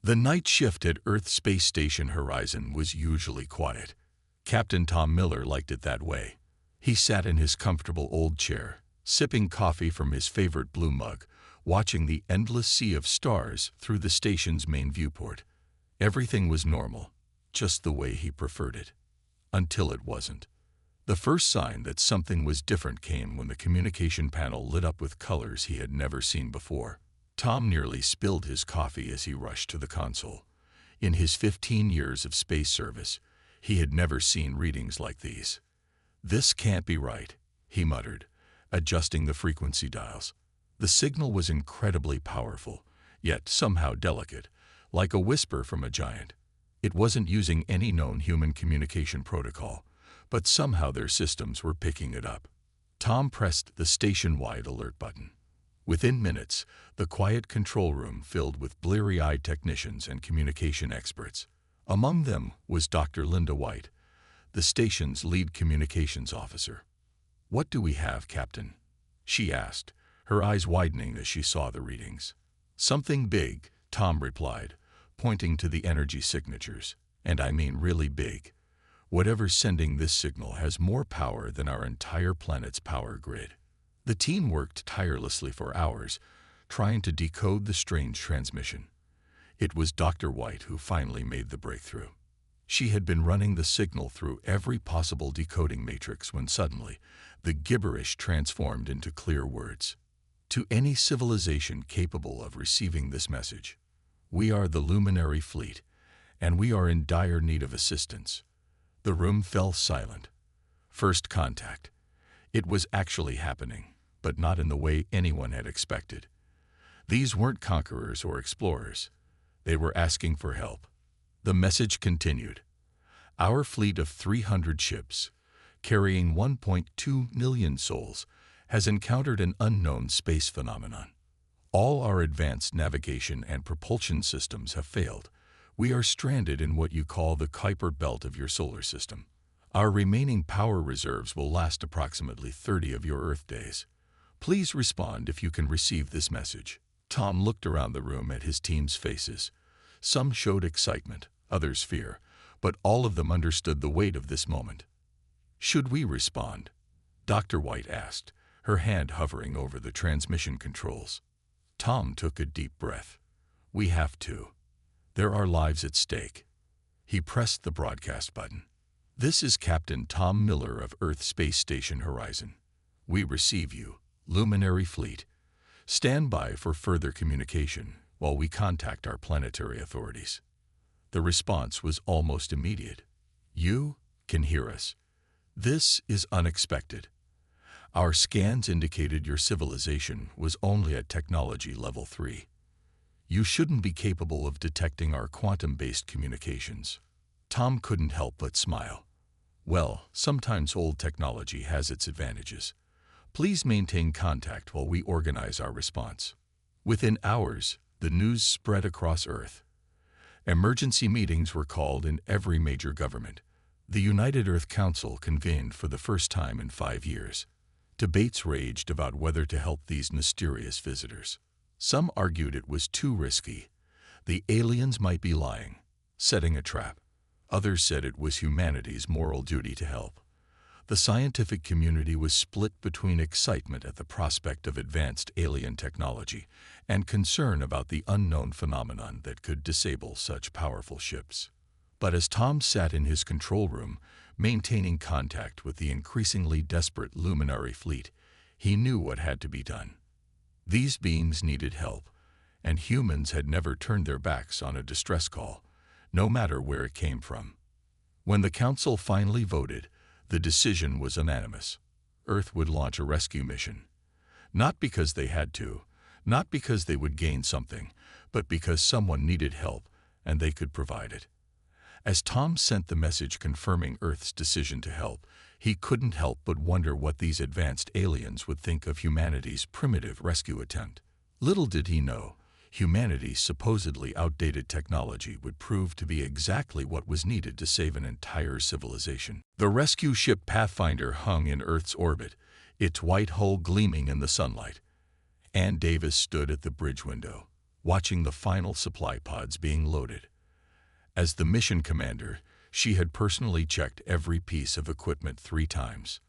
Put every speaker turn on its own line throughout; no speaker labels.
The night shift at Earth Space Station Horizon was usually quiet. Captain Tom Miller liked it that way. He sat in his comfortable old chair, sipping coffee from his favorite blue mug, watching the endless sea of stars through the station's main viewport. Everything was normal, just the way he preferred it. Until it wasn't. The first sign that something was different came when the communication panel lit up with colors he had never seen before. Tom nearly spilled his coffee as he rushed to the console. In his 15 years of space service, he had never seen readings like these. "This can't be right," he muttered, adjusting the frequency dials. The signal was incredibly powerful, yet somehow delicate, like a whisper from a giant. It wasn't using any known human communication protocol, but somehow their systems were picking it up. Tom pressed the station-wide alert button. Within minutes, the quiet control room filled with bleary-eyed technicians and communication experts. Among them was Dr. Linda White, the station's lead communications officer. "What do we have, Captain?" she asked, her eyes widening as she saw the readings. "Something big," Tom replied, pointing to the energy signatures. "And I mean really big. Whatever's sending this signal has more power than our entire planet's power grid." The team worked tirelessly for hours, trying to decode the strange transmission. It was Dr. White who finally made the breakthrough. She had been running the signal through every possible decoding matrix when suddenly, the gibberish transformed into clear words. "To any civilization capable of receiving this message, we are the Luminary Fleet, and we are in dire need of assistance." The room fell silent. First contact. It was actually happening, but not in the way anyone had expected. These weren't conquerors or explorers. They were asking for help. The message continued. "Our fleet of 300 ships, carrying 1.2 million souls, has encountered an unknown space phenomenon. All our advanced navigation and propulsion systems have failed. We are stranded in what you call the Kuiper belt of your solar system. Our remaining power reserves will last approximately 30 of your Earth days. Please respond if you can receive this message." Tom looked around the room at his team's faces. Some showed excitement, others fear, but all of them understood the weight of this moment. "Should we respond?" Dr. White asked, her hand hovering over the transmission controls. Tom took a deep breath. "We have to. There are lives at stake." He pressed the broadcast button. "This is Captain Tom Miller of Earth Space Station Horizon. We receive you, Luminary Fleet. Stand by for further communication while we contact our planetary authorities." The response was almost immediate. "You can hear us. This is unexpected. Our scans indicated your civilization was only at technology level 3. You shouldn't be capable of detecting our quantum-based communications." Tom couldn't help but smile. "Well, sometimes old technology has its advantages. Please maintain contact while we organize our response." Within hours, the news spread across Earth. Emergency meetings were called in every major government. The United Earth Council convened for the first time in 5 years. Debates raged about whether to help these mysterious visitors. Some argued it was too risky. The aliens might be lying, setting a trap. Others said it was humanity's moral duty to help. The scientific community was split between excitement at the prospect of advanced alien technology and concern about the unknown phenomenon that could disable such powerful ships. But as Tom sat in his control room, maintaining contact with the increasingly desperate Luminary Fleet, he knew what had to be done. These beings needed help, and humans had never turned their backs on a distress call, no matter where it came from. When the Council finally voted, the decision was unanimous. Earth would launch a rescue mission. Not because they had to, not because they would gain something, but because someone needed help and they could provide it. As Tom sent the message confirming Earth's decision to help, he couldn't help but wonder what these advanced aliens would think of humanity's primitive rescue attempt. Little did he know, humanity's supposedly outdated technology would prove to be exactly what was needed to save an entire civilization. The rescue ship Pathfinder hung in Earth's orbit, its white hull gleaming in the sunlight. Ann Davis stood at the bridge window, watching the final supply pods being loaded. As the mission commander, she had personally checked every piece of equipment 3 times.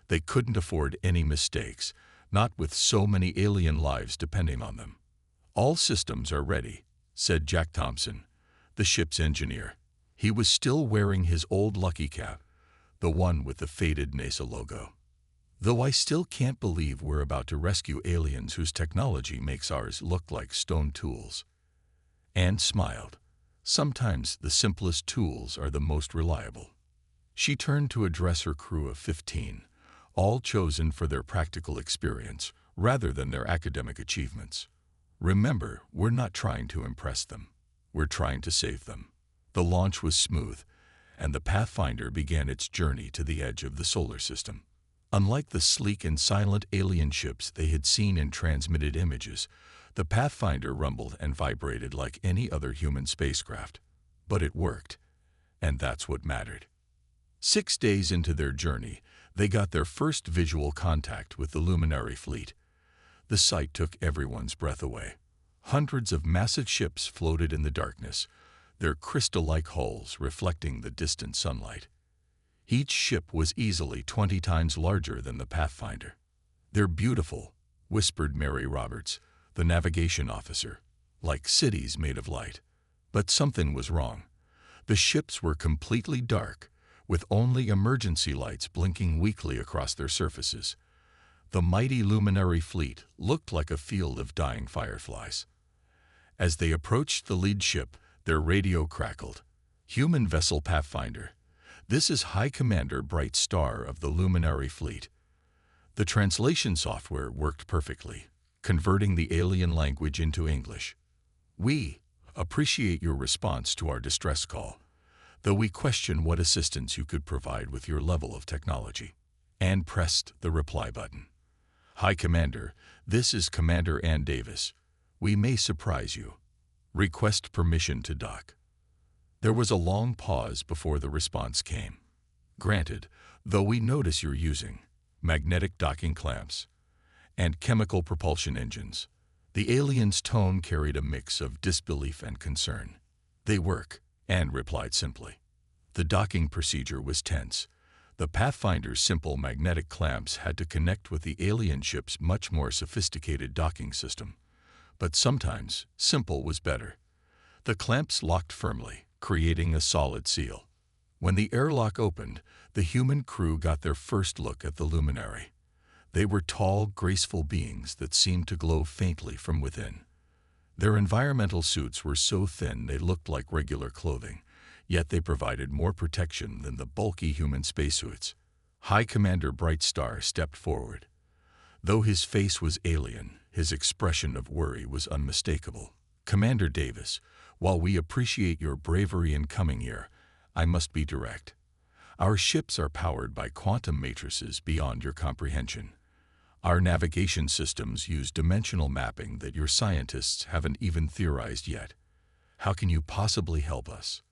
They couldn't afford any mistakes, not with so many alien lives depending on them. "All systems are ready," said Jack Thompson, the ship's engineer. He was still wearing his old lucky cap, the one with the faded NASA logo. "Though I still can't believe we're about to rescue aliens whose technology makes ours look like stone tools." Anne smiled. Sometimes the simplest tools are the most reliable. She turned to address her crew of 15, all chosen for their practical experience rather than their academic achievements. "Remember, we're not trying to impress them. We're trying to save them." The launch was smooth, and the Pathfinder began its journey to the edge of the solar system. Unlike the sleek and silent alien ships they had seen in transmitted images, the Pathfinder rumbled and vibrated like any other human spacecraft. But it worked, and that's what mattered. 6 days into their journey, they got their first visual contact with the luminary fleet. The sight took everyone's breath away. Hundreds of massive ships floated in the darkness, their crystal-like hulls reflecting the distant sunlight. Each ship was easily 20 times larger than the Pathfinder. "They're beautiful," whispered Mary Roberts, the navigation officer, "like cities made of light." But something was wrong. The ships were completely dark, with only emergency lights blinking weakly across their surfaces. The mighty luminary fleet looked like a field of dying fireflies. As they approached the lead ship, their radio crackled. "Human vessel Pathfinder. This is High Commander Bright Star of the Luminary Fleet." The translation software worked perfectly, converting the alien language into English. "We appreciate your response to our distress call, though we question what assistance you could provide with your level of technology." Anne pressed the reply button. "High Commander, this is Commander Ann Davis. We may surprise you. Request permission to dock." There was a long pause before the response came. "Granted, though we notice you're using magnetic docking clamps and chemical propulsion engines." The alien's tone carried a mix of disbelief and concern. "They work," Anne replied simply. The docking procedure was tense. The Pathfinder's simple magnetic clamps had to connect with the alien ship's much more sophisticated docking system. But sometimes, simple was better. The clamps locked firmly, creating a solid seal. When the airlock opened, the human crew got their first look at the luminary. They were tall, graceful beings that seemed to glow faintly from within. Their environmental suits were so thin they looked like regular clothing, yet they provided more protection than the bulky human spacesuits. High Commander Bright Star stepped forward. Though his face was alien, his expression of worry was unmistakable. "Commander Davis, while we appreciate your bravery in coming here, I must be direct. Our ships are powered by quantum matrices beyond your comprehension. Our navigation systems use dimensional mapping that your scientists haven't even theorized yet. How can you possibly help us?"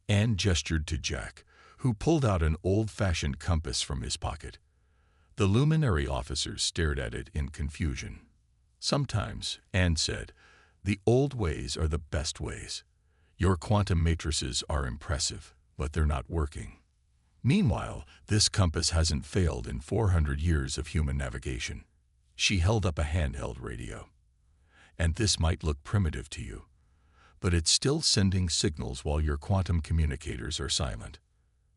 Anne gestured to Jack, who pulled out an old-fashioned compass from his pocket. The luminary officers stared at it in confusion. "Sometimes," Anne said, "the old ways are the best ways. Your quantum matrices are impressive, but they're not working. Meanwhile, this compass hasn't failed in 400 years of human navigation." She held up a handheld radio. "And this might look primitive to you, but it's still sending signals while your quantum communicators are silent."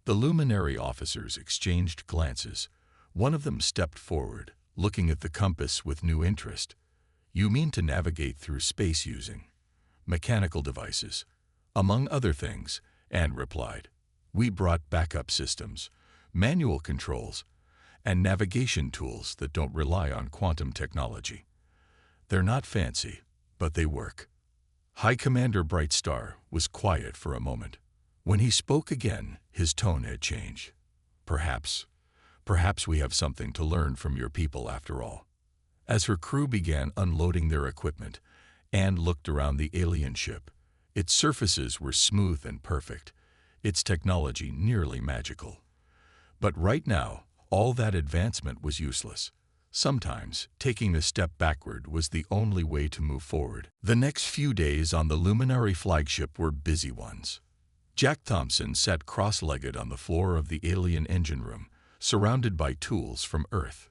The luminary officers exchanged glances. One of them stepped forward, looking at the compass with new interest. "You mean to navigate through space using mechanical devices?" "Among other things," Anne replied. "We brought backup systems, manual controls, and navigation tools that don't rely on quantum technology. They're not fancy, but they work." High Commander Bright Star was quiet for a moment. When he spoke again, his tone had changed. Perhaps we have something to learn from your people after all." As her crew began unloading their equipment, Anne looked around the alien ship. Its surfaces were smooth and perfect, its technology nearly magical. But right now, all that advancement was useless. Sometimes, taking a step backward was the only way to move forward. The next few days on the Luminary flagship were busy ones. Jack Thompson sat cross-legged on the floor of the alien engine room, surrounded by tools from Earth.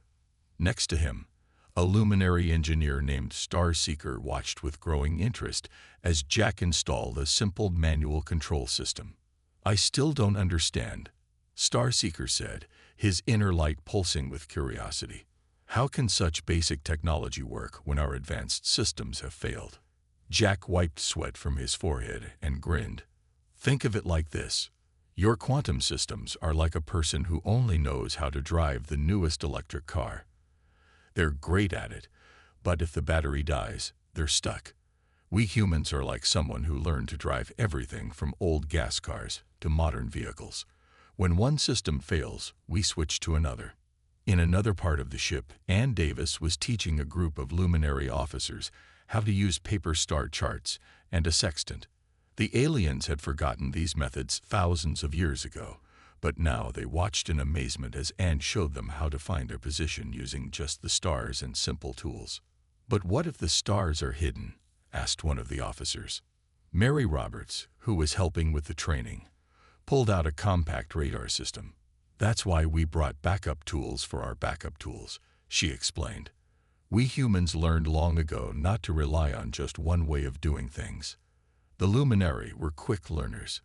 Next to him, a luminary engineer named Starseeker watched with growing interest as Jack installed a simple manual control system. "I still don't understand," Starseeker said, his inner light pulsing with curiosity. "How can such basic technology work when our advanced systems have failed?" Jack wiped sweat from his forehead and grinned. "Think of it like this. Your quantum systems are like a person who only knows how to drive the newest electric car. They're great at it, but if the battery dies, they're stuck. We humans are like someone who learned to drive everything from old gas cars to modern vehicles. When one system fails, we switch to another." In another part of the ship, Ann Davis was teaching a group of luminary officers how to use paper star charts and a sextant. The aliens had forgotten these methods thousands of years ago, but now they watched in amazement as Ann showed them how to find their position using just the stars and simple tools. "But what if the stars are hidden?" asked one of the officers. Mary Roberts, who was helping with the training, pulled out a compact radar system. "That's why we brought backup tools for our backup tools," she explained. "We humans learned long ago not to rely on just one way of doing things." The Luminary were quick learners.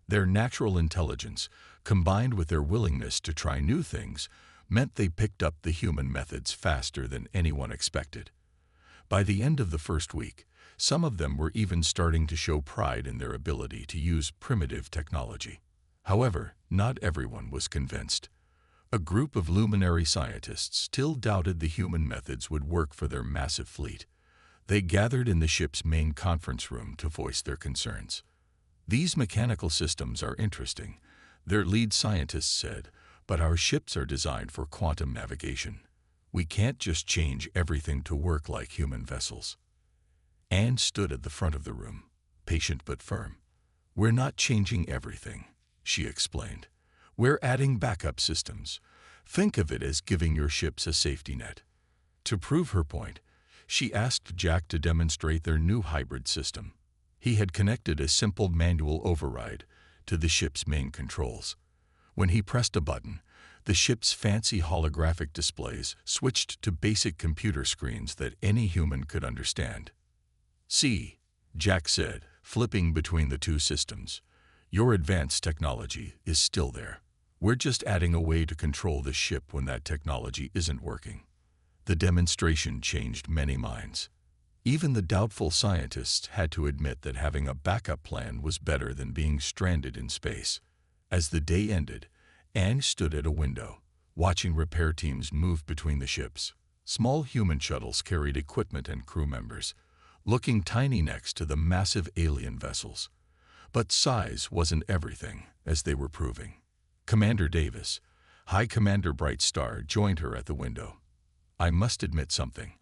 Their natural intelligence, combined with their willingness to try new things, meant they picked up the human methods faster than anyone expected. By the end of the first week, some of them were even starting to show pride in their ability to use primitive technology. However, not everyone was convinced. A group of luminary scientists still doubted the human methods would work for their massive fleet. They gathered in the ship's main conference room to voice their concerns. "These mechanical systems are interesting," their lead scientist said, "but our ships are designed for quantum navigation. We can't just change everything to work like human vessels." Anne stood at the front of the room, patient but firm. "We're not changing everything," she explained. "We're adding backup systems. Think of it as giving your ships a safety net." To prove her point, she asked Jack to demonstrate their new hybrid system. He had connected a simple manual override to the ship's main controls. When he pressed a button, the ship's fancy holographic displays switched to basic computer screens that any human could understand. "See," Jack said, flipping between the two systems. "Your advanced technology is still there. We're just adding a way to control the ship when that technology isn't working." The demonstration changed many minds. Even the doubtful scientists had to admit that having a backup plan was better than being stranded in space. As the day ended, Anne stood at a window, watching repair teams move between the ships. Small human shuttles carried equipment and crew members, looking tiny next to the massive alien vessels. But size wasn't everything, as they were proving. Commander Davis, High Commander Bright Star, joined her at the window. "I must admit something.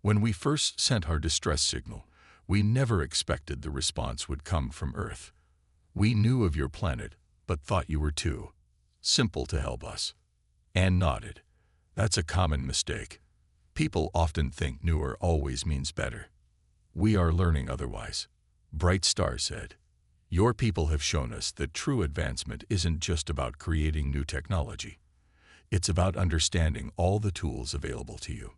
When we first sent our distress signal, we never expected the response would come from Earth. We knew of your planet, but thought you were too simple to help us." Anne nodded. "That's a common mistake. People often think newer always means better. We are learning otherwise," Bright Star said. "Your people have shown us that true advancement isn't just about creating new technology. It's about understanding all the tools available to you."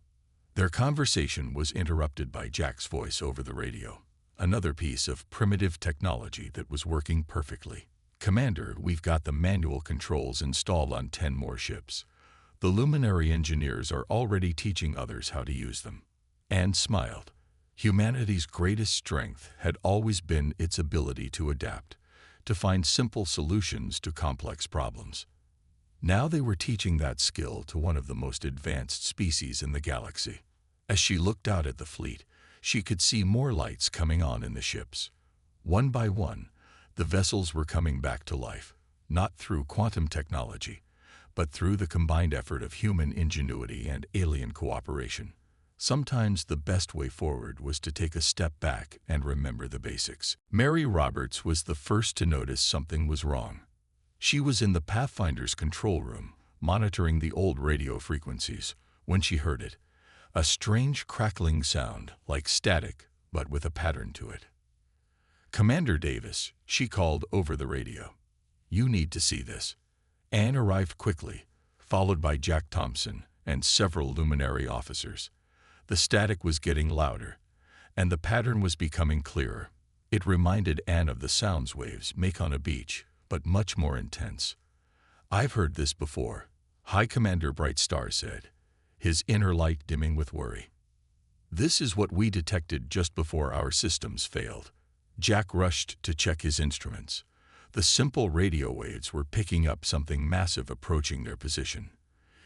Their conversation was interrupted by Jack's voice over the radio, another piece of primitive technology that was working perfectly. "Commander, we've got the manual controls installed on 10 more ships. The luminary engineers are already teaching others how to use them." Anne smiled. Humanity's greatest strength had always been its ability to adapt, to find simple solutions to complex problems. Now they were teaching that skill to one of the most advanced species in the galaxy. As she looked out at the fleet, she could see more lights coming on in the ships. One by one, the vessels were coming back to life, not through quantum technology, but through the combined effort of human ingenuity and alien cooperation. Sometimes the best way forward was to take a step back and remember the basics. Mary Roberts was the first to notice something was wrong. She was in the Pathfinder's control room, monitoring the old radio frequencies, when she heard it, a strange crackling sound like static but with a pattern to it. "Commander Davis," she called over the radio. "You need to see this." Anne arrived quickly, followed by Jack Thompson and several luminary officers. The static was getting louder, and the pattern was becoming clearer. It reminded Anne of the sounds waves make on a beach, but much more intense. "I've heard this before," High Commander Brightstar said, his inner light dimming with worry. "This is what we detected just before our systems failed." Jack rushed to check his instruments. The simple radio waves were picking up something massive approaching their position.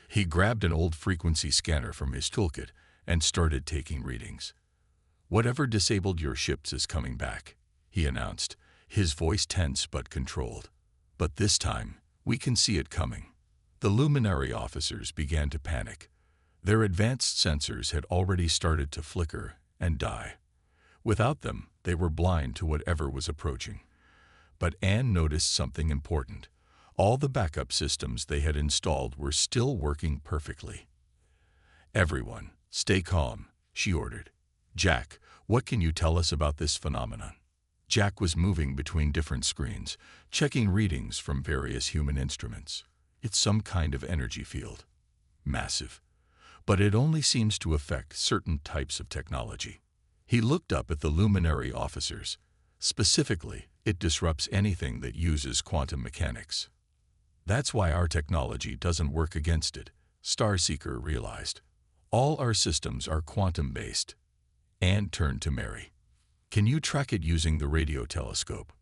He grabbed an old frequency scanner from his toolkit and started taking readings. "Whatever disabled your ships is coming back," he announced, his voice tense but controlled. "But this time, we can see it coming." The luminary officers began to panic. Their advanced sensors had already started to flicker and die. Without them, they were blind to whatever was approaching. But Anne noticed something important. All the backup systems they had installed were still working perfectly. "Everyone, stay calm," she ordered. "Jack, what can you tell us about this phenomenon?" Jack was moving between different screens, checking readings from various human instruments. "It's some kind of energy field. Massive. But it only seems to affect certain types of technology." He looked up at the luminary officers. "Specifically, it disrupts anything that uses quantum mechanics." "That's why our technology doesn't work against it," Starseeker realized. "All our systems are quantum-based." Anne turned to Mary. "Can you track it using the radio telescope?"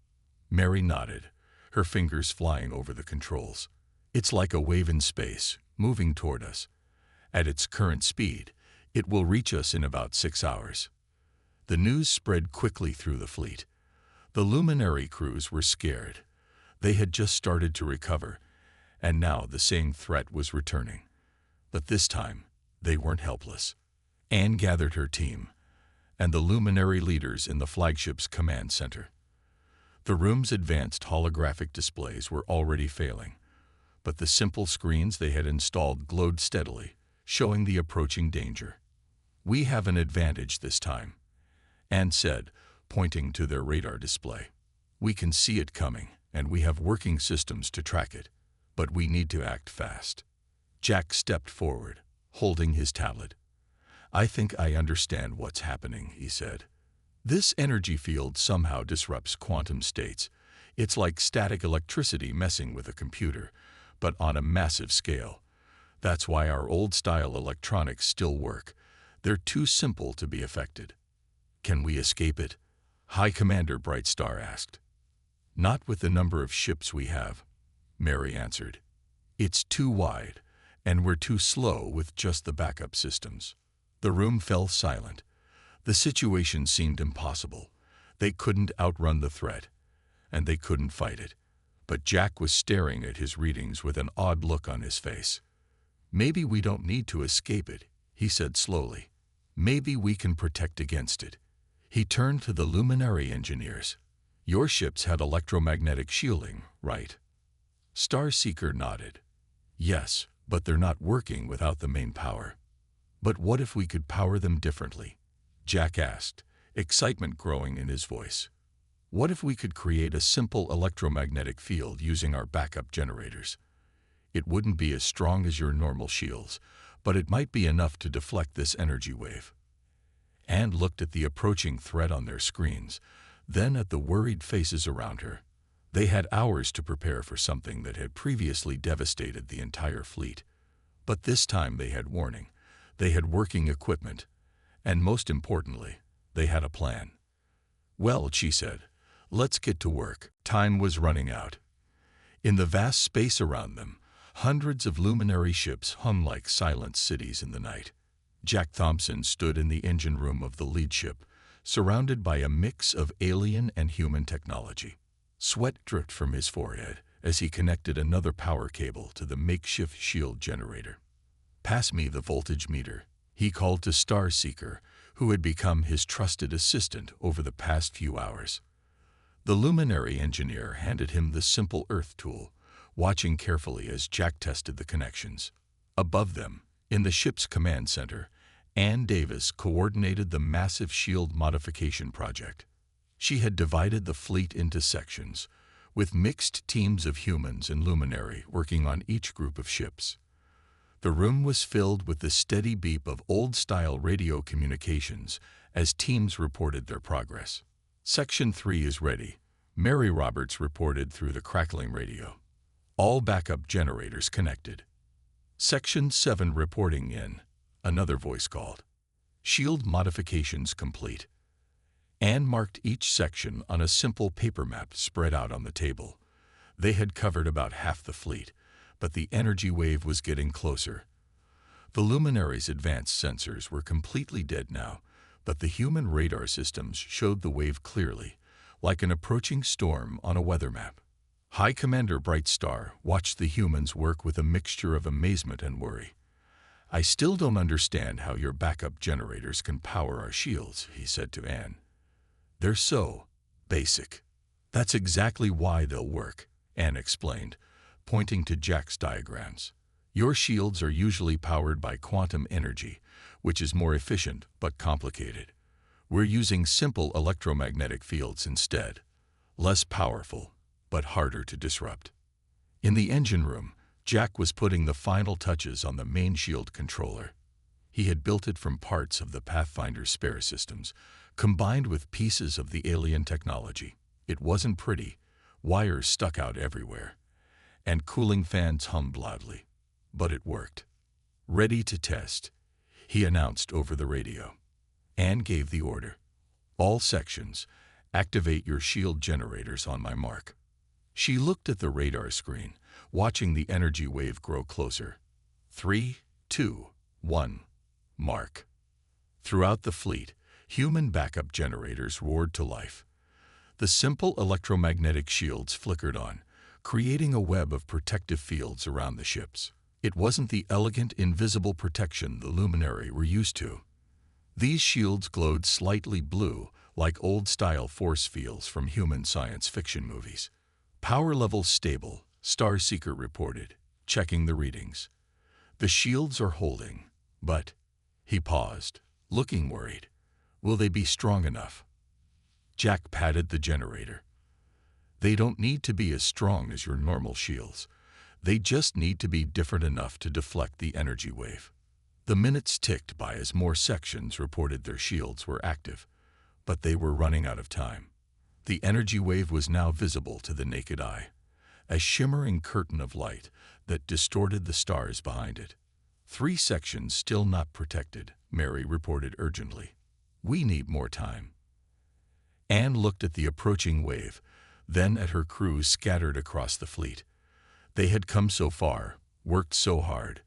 Mary nodded, her fingers flying over the controls. "It's like a wave in space, moving toward us. At its current speed, it will reach us in about 6 hours." The news spread quickly through the fleet. The luminary crews were scared. They had just started to recover, and now the same threat was returning. But this time, they weren't helpless. Anne gathered her team and the luminary leaders in the flagship's command center. The room's advanced holographic displays were already failing, but the simple screens they had installed glowed steadily, showing the approaching danger. "We have an advantage this time," Anne said, pointing to their radar display. "We can see it coming, and we have working systems to track it, but we need to act fast." Jack stepped forward, holding his tablet. "I think I understand what's happening," he said. "This energy field somehow disrupts quantum states. It's like static electricity messing with a computer, but on a massive scale. That's why our old-style electronics still work. They're too simple to be affected." "Can we escape it?" High Commander Brightstar asked. "Not with the number of ships we have," Mary answered. "It's too wide, and we're too slow with just the backup systems." The room fell silent. The situation seemed impossible. They couldn't outrun the threat, and they couldn't fight it. But Jack was staring at his readings with an odd look on his face. "Maybe we don't need to escape it," he said slowly. "Maybe we can protect against it." He turned to the luminary engineers. "Your ships had electromagnetic shielding, right?" Starseeker nodded. "Yes, but they're not working without the main power." "But what if we could power them differently?" Jack asked, excitement growing in his voice. "What if we could create a simple electromagnetic field using our backup generators? It wouldn't be as strong as your normal shields, but it might be enough to deflect this energy wave." Anne looked at the approaching threat on their screens, then at the worried faces around her. They had hours to prepare for something that had previously devastated the entire fleet. But this time they had warning, they had working equipment, and most importantly, they had a plan. "Well," she said, "let's get to work." Time was running out. In the vast space around them, hundreds of luminary ships hung like silent cities in the night. Jack Thompson stood in the engine room of the lead ship, surrounded by a mix of alien and human technology. Sweat dripped from his forehead as he connected another power cable to the makeshift shield generator. "Pass me the voltage meter," he called to Starseeker, who had become his trusted assistant over the past few hours. The luminary engineer handed him the simple earth tool, watching carefully as Jack tested the connections. Above them, In the ship's command center, Ann Davis coordinated the massive shield modification project. She had divided the fleet into sections, with mixed teams of humans and luminary working on each group of ships. The room was filled with the steady beep of old-style radio communications as teams reported their progress. Section 3 is ready, Mary Roberts reported through the crackling radio. All backup generators connected. Section 7 reporting in, another voice called. Shield modifications complete. Anne marked each section on a simple paper map spread out on the table. They had covered about half the fleet, but the energy wave was getting closer. The luminary's advanced sensors were completely dead now, but the human radar systems showed the wave clearly, like an approaching storm on a weather map. High Commander Brightstar watched the humans work with a mixture of amazement and worry. "I still don't understand how your backup generators can power our shields," he said to Anne. "They're so basic." "That's exactly why they'll work," Anne explained, pointing to Jack's diagrams. "Your shields are usually powered by quantum energy, which is more efficient but complicated. We're using simple electromagnetic fields instead, less powerful but harder to disrupt." In the engine room, Jack was putting the final touches on the main shield controller. He had built it from parts of the Pathfinder's spare systems, combined with pieces of the alien technology. It wasn't pretty. Wires stuck out everywhere, and cooling fans hummed loudly. But it worked. "Ready to test," he announced over the radio. Anne gave the order. "All sections, activate your shield generators on my mark." She looked at the radar screen, watching the energy wave grow closer. 3, 2, 1, mark. Throughout the fleet, human backup generators roared to life. The simple electromagnetic shields flickered on, creating a web of protective fields around the ships. It wasn't the elegant, invisible protection the luminary were used to. These shields glowed slightly blue, like old-style force fields from human science fiction movies. "Power levels stable," Starseeker reported, checking the readings. "The shields are holding, but—" He paused, looking worried. "Will they be strong enough?" Jack patted the generator. "They don't need to be as strong as your normal shields. They just need to be different enough to deflect the energy wave." The minutes ticked by as more sections reported their shields were active, but they were running out of time. The energy wave was now visible to the naked eye, a shimmering curtain of light that distorted the stars behind it. 3 sections still not protected, Mary reported urgently. "We need more time." Anne looked at the approaching wave, then at her crews scattered across the fleet. They had come so far, worked so hard.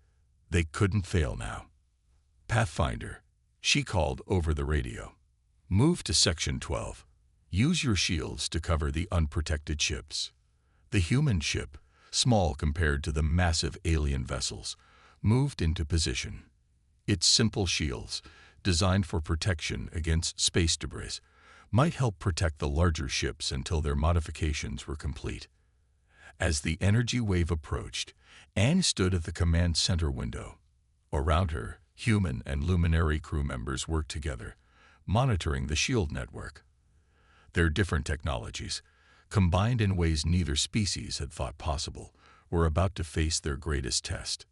They couldn't fail now. "Pathfinder," she called over the radio. "Move to Section 12. Use your shields to cover the unprotected ships." The human ship, small compared to the massive alien vessels, moved into position. Its simple shields, designed for protection against space debris, might help protect the larger ships until their modifications were complete. As the energy wave approached, Anne stood at the command center window. Around her, human and luminary crew members worked together, monitoring the shield network. Their different technologies, combined in ways neither species had thought possible, were about to face their greatest test.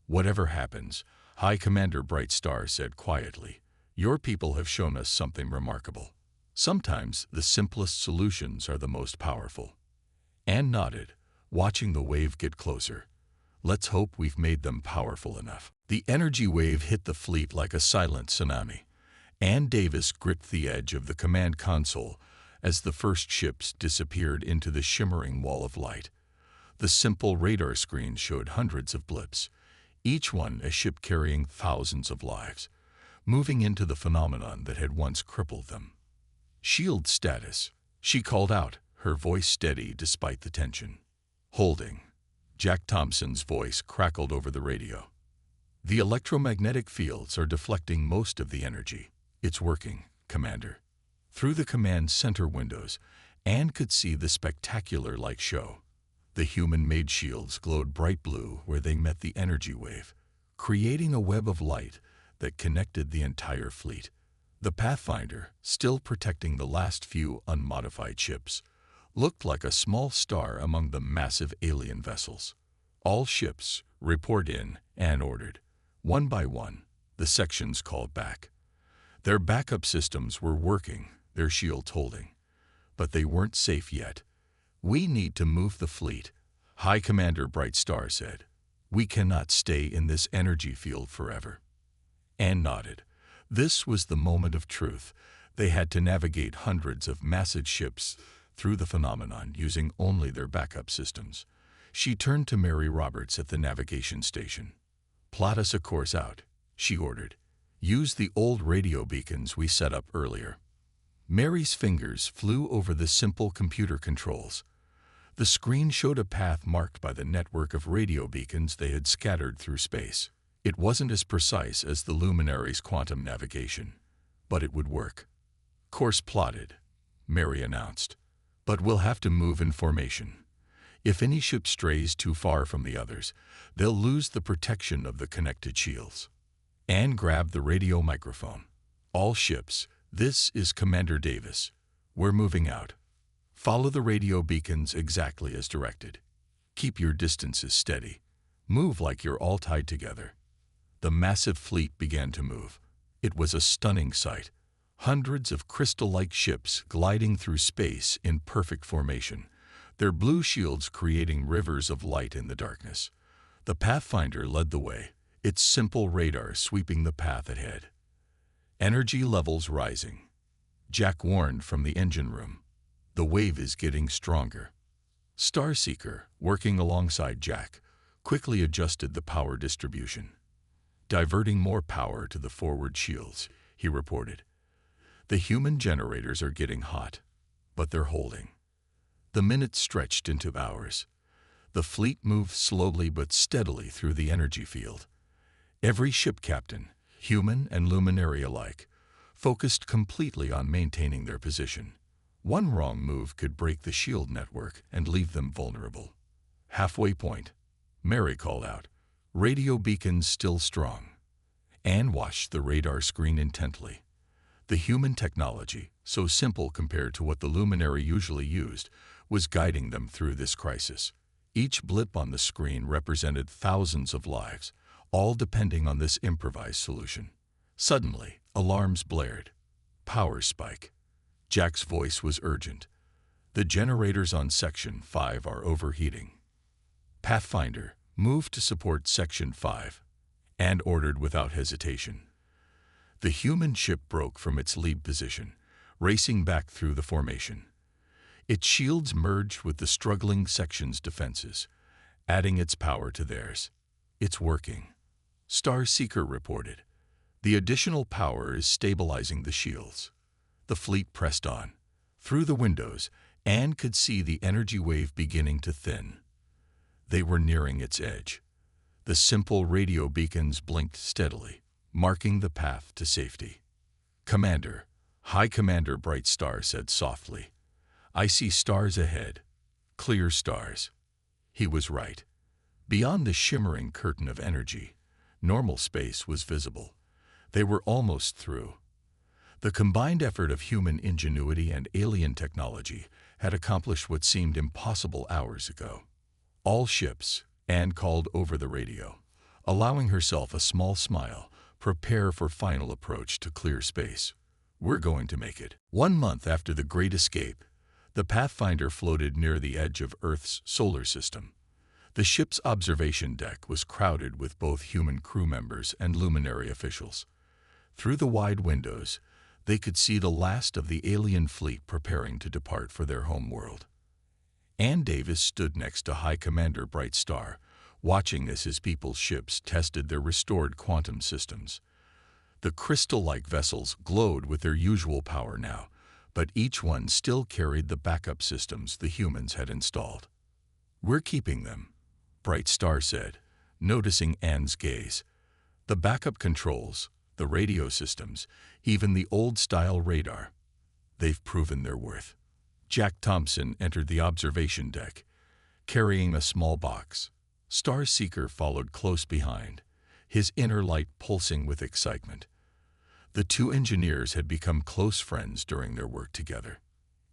"Whatever happens," High Commander Brightstar said quietly, "your people have shown us something remarkable. Sometimes the simplest solutions are the most powerful." Anne nodded, watching the wave get closer. "Let's hope we've made them powerful enough." The energy wave hit the fleet like a silent tsunami. Ann Davis gripped the edge of the command console as the first ships disappeared into the shimmering wall of light. The simple radar screen showed hundreds of blips, each one a ship carrying thousands of lives, moving into the phenomenon that had once crippled them. "Shield status," she called out, her voice steady despite the tension. "Holding." Jack Thompson's voice crackled over the radio. "The electromagnetic fields are deflecting most of the energy. It's working, Commander." Through the command center windows, Anne could see the spectacular-like show. The human-made shields glowed bright blue where they met the energy wave, creating a web of light that connected the entire fleet. The Pathfinder, still protecting the last few unmodified ships, looked like a small star among the massive alien vessels. All ships report in and ordered. One by one, the sections called back. Their backup systems were working, their shields holding. But they weren't safe yet. "We need to move the fleet," High Commander Bright Star said. "We cannot stay in this energy field forever." Anne nodded. This was the moment of truth. They had to navigate hundreds of massive ships through the phenomenon using only their backup systems. She turned to Mary Roberts at the navigation station. "Plot us a course out," she ordered. "Use the old radio beacons we set up earlier." Mary's fingers flew over the simple computer controls. The screen showed a path marked by the network of radio beacons they had scattered through space. It wasn't as precise as the luminary's quantum navigation, but it would work. "Course plotted," Mary announced. "But we'll have to move in formation. If any ship strays too far from the others, they'll lose the protection of the connected shields." Anne grabbed the radio microphone. "All ships, this is Commander Davis. We're moving out. Follow the radio beacons exactly as directed. Keep your distances steady. Move like you're all tied together." The massive fleet began to move. It was a stunning sight. Hundreds of crystal-like ships gliding through space in perfect formation, their blue shields creating rivers of light in the darkness. The Pathfinder led the way, its simple radar sweeping the path ahead. Energy levels rising. Jack warned from the engine room. "The wave is getting stronger." Starseeker, working alongside Jack, quickly adjusted the power distribution. "Diverting more power to the forward shields," he reported. "The human generators are getting hot, but they're holding." The minutes stretched into hours. The fleet moved slowly but steadily through the energy field. Every ship captain, human and luminary alike, focused completely on maintaining their position. One wrong move could break the shield network and leave them vulnerable. "Halfway point," Mary called out. "Radio beacons still strong." Anne watched the radar screen intently. The human technology, so simple compared to what the luminary usually used, was guiding them through this crisis. Each blip on the screen represented thousands of lives, all depending on this improvised solution. Suddenly, alarms blared. "Power spike." Jack's voice was urgent. "The generators on Section 5 are overheating." "Pathfinder, move to support Section 5, and ordered without hesitation. The human ship broke from its lead position, racing back through the formation. Its shields merged with the struggling section's defenses, adding its power to theirs. "It's working," Starseeker reported. "The additional power is stabilizing the shields." The fleet pressed on. Through the windows, Anne could see the energy wave beginning to thin. They were nearing its edge. The simple radio beacons blinked steadily, marking the path to safety. "Commander," High Commander Bright Star said softly, "I see stars ahead. Clear stars." He was right. Beyond the shimmering curtain of energy, normal space was visible. They were almost through. The combined effort of human ingenuity and alien technology had accomplished what seemed impossible hours ago. "All ships," Anne called over the radio, allowing herself a small smile, "prepare for final approach to clear space. We're going to make it." 1 month after the Great Escape, the Pathfinder floated near the edge of Earth's solar system. The ship's observation deck was crowded with both human crew members and luminary officials. Through the wide windows, they could see the last of the alien fleet preparing to depart for their home world. Ann Davis stood next to High Commander Bright Star, watching as his people's ships tested their restored quantum systems. The crystal-like vessels glowed with their usual power now, but each one still carried the backup systems the humans had installed. "We're keeping them," Bright Star said, noticing Anne's gaze. "The backup controls, the radio systems, even the old-style radar. They've proven their worth." Jack Thompson entered the observation deck, carrying a small box. Starseeker followed close behind, his inner light pulsing with excitement. The two engineers had become close friends during their work together.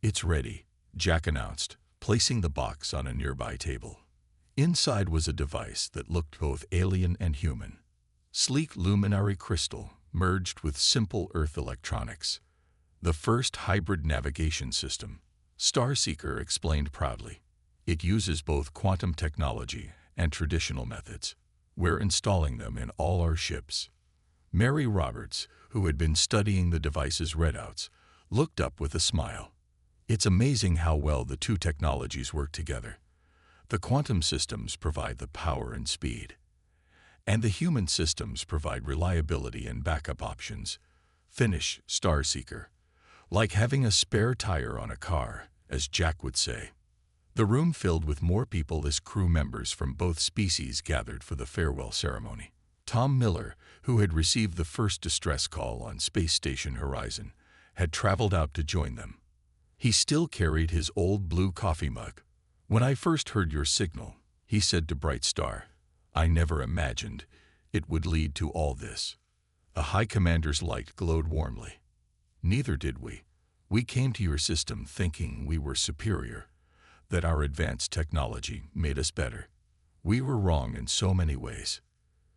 "It's ready," Jack announced, placing the box on a nearby table. Inside was a device that looked both alien and human. Sleek luminary crystal merged with simple Earth electronics. "The first hybrid navigation system," Starseeker explained proudly. "It uses both quantum technology and traditional methods. We're installing them in all our ships." Mary Roberts, who had been studying the device's readouts, looked up with a smile. "It's amazing how well the two technologies work together. The quantum systems provide the power and speed, and the human systems provide reliability and backup options." Finish, Starseeker. "Like having a spare tire on a car," as Jack would say. The room filled with more people as crew members from both species gathered for the farewell ceremony. Tom Miller, who had received the first distress call on Space Station Horizon, had traveled out to join them. He still carried his old blue coffee mug. "When I first heard your signal," he said to Bright Star, "I never imagined it would lead to all this." A High Commander's light glowed warmly. "Neither did we. We came to your system thinking we were superior, that our advanced technology made us better. We were wrong in so many ways."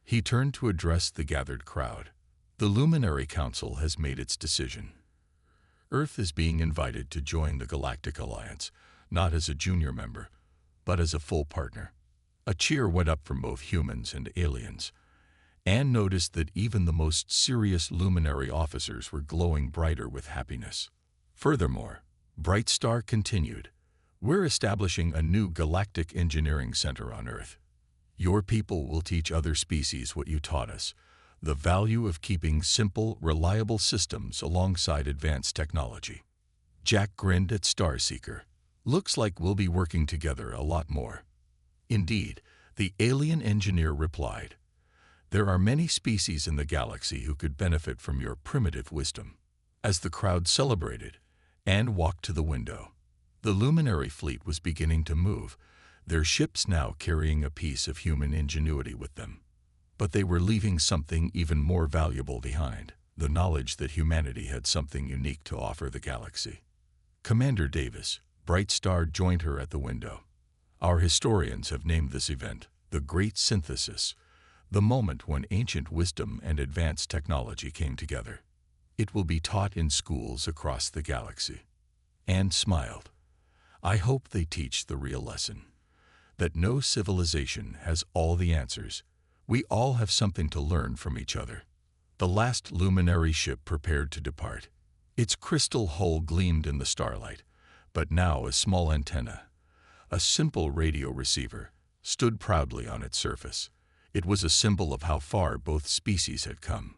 He turned to address the gathered crowd. "The Luminary Council has made its decision. Earth is being invited to join the Galactic Alliance, not as a junior member, but as a full partner." A cheer went up from both humans and aliens. Anne noticed that even the most serious luminary officers were glowing brighter with happiness. Furthermore, Bright Star continued, "We're establishing a new galactic engineering center on Earth. Your people will teach other species what you taught us, the value of keeping simple, reliable systems alongside advanced technology." Jack grinned at Starseeker. "Looks like we'll be working together a lot more." "Indeed," the alien engineer replied. "There are many species in the galaxy who could benefit from your primitive wisdom." As the crowd celebrated, Anne walked to the window. The luminary fleet was beginning to move, their ships now carrying a piece of human ingenuity with them. But they were leaving something even more valuable behind, the knowledge that humanity had something unique to offer the galaxy. Commander Davis, Bright Star, joined her at the window. "Our historians have named this event the Great Synthesis, the moment when ancient wisdom and advanced technology came together. It will be taught in schools across the galaxy." Anne smiled. "I hope they teach the real lesson, that no civilization has all the answers. We all have something to learn from each other." The last luminary ship prepared to depart. Its crystal hull gleamed in the starlight, but now a small antenna, a simple radio receiver, stood proudly on its surface. It was a symbol of how far both species had come.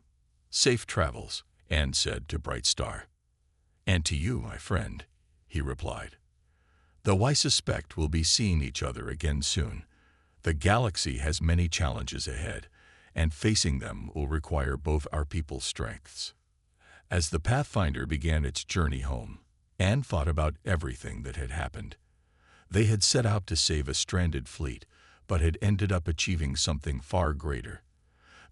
"Safe travels," Anne said to Bright Star. "And to you, my friend," he replied. "Though I suspect we'll be seeing each other again soon. The galaxy has many challenges ahead, and facing them will require both our people's strengths." As the Pathfinder began its journey home, Anne thought about everything that had happened. They had set out to save a stranded fleet, but had ended up achieving something far greater.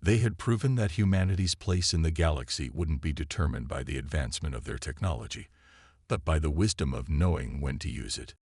They had proven that humanity's place in the galaxy wouldn't be determined by the advancement of their technology, but by the wisdom of knowing when to use it.